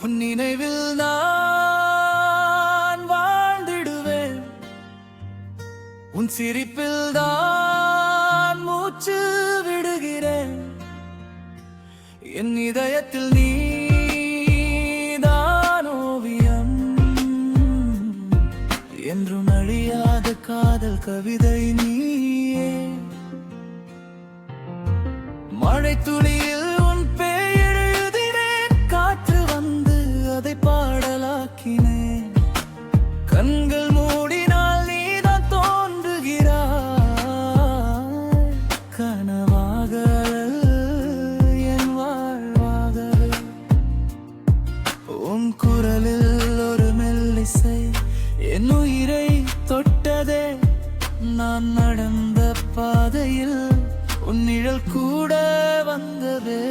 உன் நினைவில் நான் வாழ்ந்திடுவேன். உன் சிரிப்பில் தான் மூச்சு விடுகிறேன். என் இதயத்தில் நீதான் ஓவியம். என்றும் அழியாத காதல் கவிதை நீயே. மழை துளியில் உன் பெயர் எழுதினேன். காற்று வந்து அதை பாடலாக்கினேன். கண்கள் மூடினால் நீதான் தோன்றுகிறாய். கனவாக என் வாழ்வாக உன் குரலில் ஒரு மெல்லிசை என் உயிரை தொட்டதே. நான் நடந்த பாதையில் உன் நிழல் கூட வந்ததே.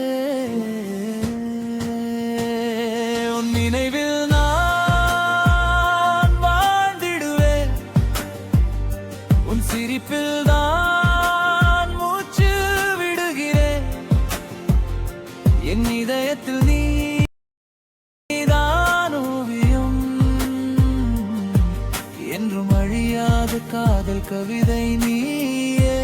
உன் நினைவில் நான் வாழ்ந்திடுவேன். உன் சிரிப்பில் தான் மூச்சு விடுகிறேன். என் இதயத்தில் நீதான் ஓவியம். என்றும் அழியாத காதல் கவிதை நீயே.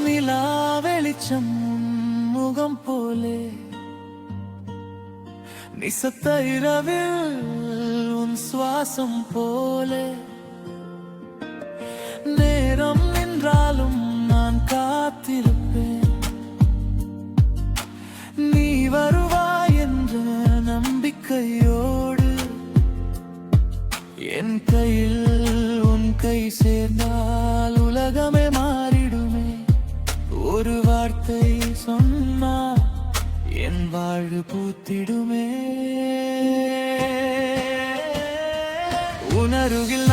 நிலா வெளிச்சம் முகம் போலே நிசத்த இரவில் உன் சுவாசம் போலே. நேரம் நின்றாலும் நான் காத்திருப்பேன். நீ வருவாய் என்ற நம்பிக்கையோடு. என் கையில் உன் கை சேர்ந்தால் உலகமே மாறிடுமே. ஒரு வார்த்தை சொன்னால் என் வாழ்வு பூத்திடுமே. உணருகில்